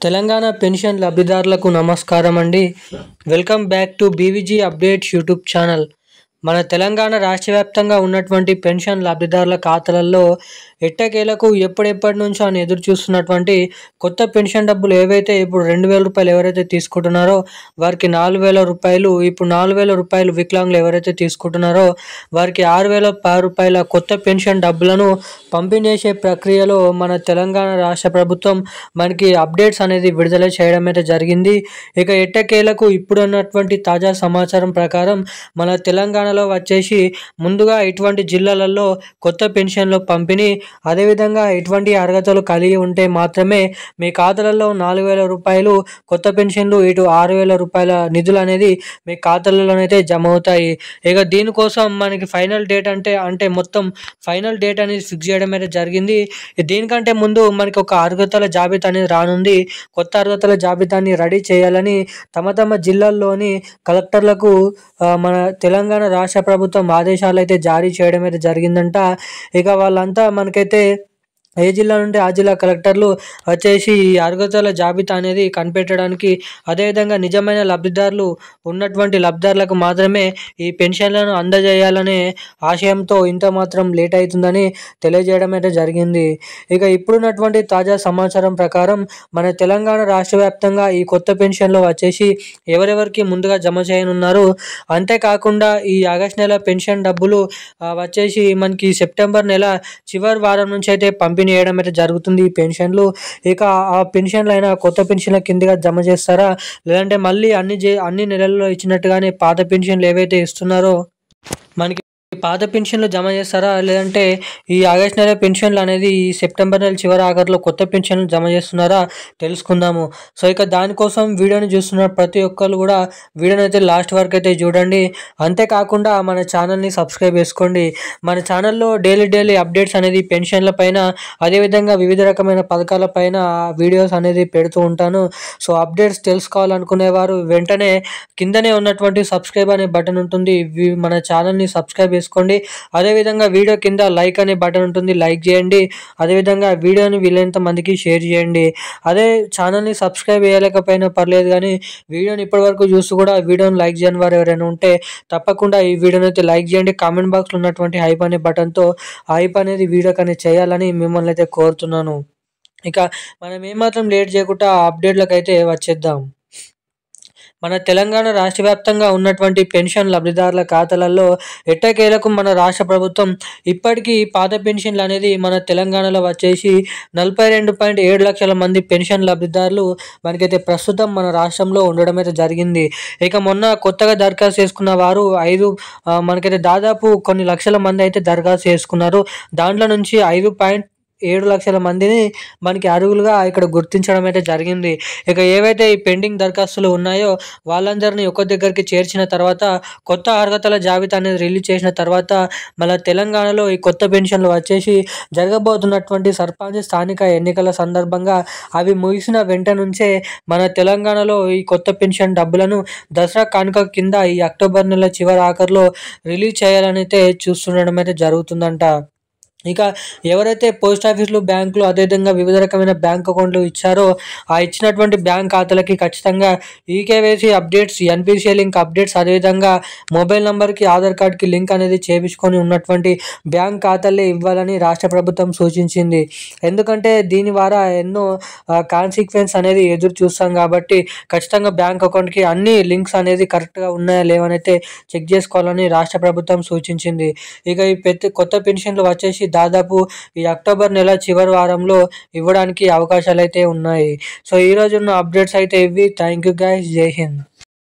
Telangana pension లబ్ధిదారులకు నమస్కారం అండి. Welcome back to BVG updates YouTube channel. మన తెలంగాణ రాష్ట్ర వ్యాప్తంగా ఉన్నటువంటి పెన్షన్ లబ్ధిదారుల ఖాతాలలో ఎట్టకేలకు ఎప్పటి నుంచో అని ఎదురు చూస్తున్నటువంటి కొత్త పెన్షన్ డబ్బులు ఏవైతే ఇప్పుడు 2,000 రూపాయలు ఎవరైతే తీసుకుంటున్నారో వారికి 4,000 రూపాయలు, ఇప్పుడు 4,000 రూపాయలు వికలాంగులు ఎవరైతే తీసుకుంటున్నారో వారికి 6,010 రూపాయల కొత్త పెన్షన్ డబ్బులను పంపిణీ చేసే ప్రక్రియలో మన తెలంగాణ రాష్ట్ర ప్రభుత్వం మనకి అప్డేట్స్ అనేది విడుదల చేయడం అయితే జరిగింది. ఇక ఎట్టకేలకు ఇప్పుడున్నటువంటి తాజా సమాచారం ప్రకారం మన తెలంగాణలో వచ్చేసి ముందుగా ఇటువంటి జిల్లాలలో కొత్త పెన్షన్లు పంపిణీ, అదేవిధంగా ఎటువంటి అర్హతలు కలిగి ఉంటే మాత్రమే మీ ఖాతాలలో 4,000 రూపాయలు కొత్త పెన్షన్లు, ఇటు 6,000 రూపాయల నిధులు అనేది మీ ఖాతాలలోనైతే జమ అవుతాయి. ఇక దీనికోసం మనకి ఫైనల్ డేట్ అంటే మొత్తం ఫైనల్ డేట్ అనేది ఫిక్స్ చేయడం అయితే జరిగింది. దీనికంటే ముందు మనకి ఒక అర్హతల జాబితా అనేది రానుంది. కొత్త అర్హతల జాబితాని రెడీ చేయాలని తమ జిల్లాల్లోని కలెక్టర్లకు మన తెలంగాణ రాష్ట్ర ప్రభుత్వం ఆదేశాలు అయితే జారీ చేయడం అయితే జరిగిందంట. ఇక వాళ్ళంతా మనకైతే ఏ జిల్లా నుండి ఆ జిల్లా కలెక్టర్లు వచ్చేసి ఈ అర్హతల జాబితా అనేది కనిపెట్టడానికి, అదేవిధంగా నిజమైన లబ్ధిదారులు ఉన్నటువంటి లబ్ధిదారులకు మాత్రమే ఈ పెన్షన్లను అందజేయాలనే ఆశయంతో ఇంత మాత్రం లేట్ అవుతుందని తెలియజేయడం అయితే జరిగింది. ఇక ఇప్పుడున్నటువంటి తాజా సమాచారం ప్రకారం మన తెలంగాణ రాష్ట్ర వ్యాప్తంగా ఈ కొత్త పెన్షన్లు వచ్చేసి ఎవరెవరికి ముందుగా జమ చేయనున్నారు, అంతేకాకుండా ఈ ఆగస్టు నెల పెన్షన్ డబ్బులు వచ్చేసి మనకి సెప్టెంబర్ నెల చివరి వారం నుంచి అయితే పంపిణీ చేయడం అయితే జరుగుతుంది ఈ పెన్షన్లు. ఇక ఆ పెన్షన్లు అయినా కొత్త పెన్షన్ల కిందగా జమ చేస్తారా, లేదంటే మళ్ళీ అన్ని నెలల్లో ఇచ్చినట్టుగానే పాత పెన్షన్లు ఏవైతే ఇస్తున్నారో మనకి పాత పెన్షన్లు జమ చేస్తారా, లేదంటే ఈ ఆగస్టు నెల పెన్షన్లు అనేది ఈ సెప్టెంబర్ నెల చివరి ఆఖరిలో కొత్త పెన్షన్లు జమ చేస్తున్నారా తెలుసుకుందాము. సో ఇక దానికోసం వీడియోని చూస్తున్న ప్రతి ఒక్కరు కూడా వీడియోని అయితే లాస్ట్ వరకు అయితే చూడండి. అంతేకాకుండా మన ఛానల్ని సబ్స్క్రైబ్ చేసుకోండి. మన ఛానల్లో డైలీ అప్డేట్స్ అనేది పెన్షన్ల పైన, అదేవిధంగా వివిధ రకమైన పథకాల పైన వీడియోస్ అనేది పెడుతూ ఉంటాను. సో అప్డేట్స్ తెలుసుకోవాలనుకునేవారు వెంటనే కిందనే ఉన్నటువంటి సబ్స్క్రైబ్ అనే బటన్ ఉంటుంది, మన ఛానల్ని సబ్స్క్రైబ్ చేసుకోండి. అదేవిధంగా వీడియో కింద లైక్ అనే బటన్ ఉంటుంది, లైక్ చేయండి. అదేవిధంగా వీడియోని వీలైనంత మందికి షేర్ చేయండి. అదే ఛానల్ని సబ్స్క్రైబ్ చేయలేకపోయినా పర్లేదు, కానీ వీడియోని ఇప్పటివరకు చూస్తూ కూడా వీడియోని లైక్ చేయని వారు ఎవరైనా ఉంటే తప్పకుండా ఈ వీడియోని అయితే లైక్ చేయండి. కామెంట్ బాక్స్లో ఉన్నటువంటి హైప్ అనే బటన్తో హైప్ అనేది వీడియోకి అనేది చేయాలని మిమ్మల్ని అయితే కోరుతున్నాను. ఇక మనం ఏమాత్రం లేట్ చేయకుండా అప్డేట్లకు అయితే వచ్చేద్దాం. మన తెలంగాణ రాష్ట్ర వ్యాప్తంగా ఉన్నటువంటి పెన్షన్ లబ్ధిదారుల ఖాతాలలో ఎట్టకేలకు మన రాష్ట్ర ప్రభుత్వం ఇప్పటికీ పాత పెన్షన్లు అనేది మన తెలంగాణలో వచ్చేసి 42.7 లక్షల మంది పెన్షన్ లబ్ధిదారులు మనకైతే ప్రస్తుతం మన రాష్ట్రంలో ఉండడం అయితే జరిగింది. ఇక మొన్న కొత్తగా దరఖాస్తు చేసుకున్న వారు మనకైతే దాదాపు కొన్ని లక్షల మంది అయితే దరఖాస్తు చేసుకున్నారు. దాంట్లో నుంచి 5.7 లక్షల మందిని మనకి అర్హులుగా ఇక్కడ గుర్తించడం అయితే జరిగింది. ఇక ఏవైతే ఈ పెండింగ్ దరఖాస్తులు ఉన్నాయో వాళ్ళందరినీ ఒక దగ్గరికి చేర్చిన తర్వాత కొత్త అర్హతల జాబితా అనేది రిలీజ్ చేసిన తర్వాత మన తెలంగాణలో ఈ కొత్త పెన్షన్లు వచ్చేసి జరగబోతున్నటువంటి సర్పంచ్ స్థానిక ఎన్నికల సందర్భంగా అవి ముగిసిన వెంట నుంచే మన తెలంగాణలో ఈ కొత్త పెన్షన్ డబ్బులను దసరా కానుక కింద ఈ అక్టోబర్ నెల చివరి ఆఖరిలో రిలీజ్ చేయాలని అయితే చూస్తుండడం అయితే జరుగుతుందంట. ఇక ఎవరైతే పోస్ట్ ఆఫీసులు, బ్యాంకులు, అదేవిధంగా వివిధ రకమైన బ్యాంక్ అకౌంట్లు ఇచ్చారో ఆ ఇచ్చినటువంటి బ్యాంక్ ఖాతాలకి ఖచ్చితంగా eKYC updates, NPCI link updates, అదేవిధంగా మొబైల్ నెంబర్కి ఆధార్ కార్డ్కి లింక్ అనేది చేయించుకొని ఉన్నటువంటి బ్యాంక్ ఖాతాలే ఇవ్వాలని రాష్ట్ర ప్రభుత్వం సూచించింది. ఎందుకంటే దీని ద్వారా ఎన్నో కాన్సిక్వెన్స్ అనేది ఎదురు చూస్తాం కాబట్టి ఖచ్చితంగా బ్యాంక్ అకౌంట్కి అన్ని లింక్స్ అనేది కరెక్ట్గా ఉన్నాయా లేవనైతే చెక్ చేసుకోవాలని రాష్ట్ర ప్రభుత్వం సూచించింది. ఇక ఈ కొత్త పెన్షన్లు వచ్చేసి దాదాపు ఈ అక్టోబర్ నెల చివరి వారంలో ఇవ్వడానికి అవకాశాలు అయితే ఉన్నాయి. సో ఈరోజు ఉన్న అప్డేట్స్ అయితే ఇవి. Thank you guys. జై హింద్.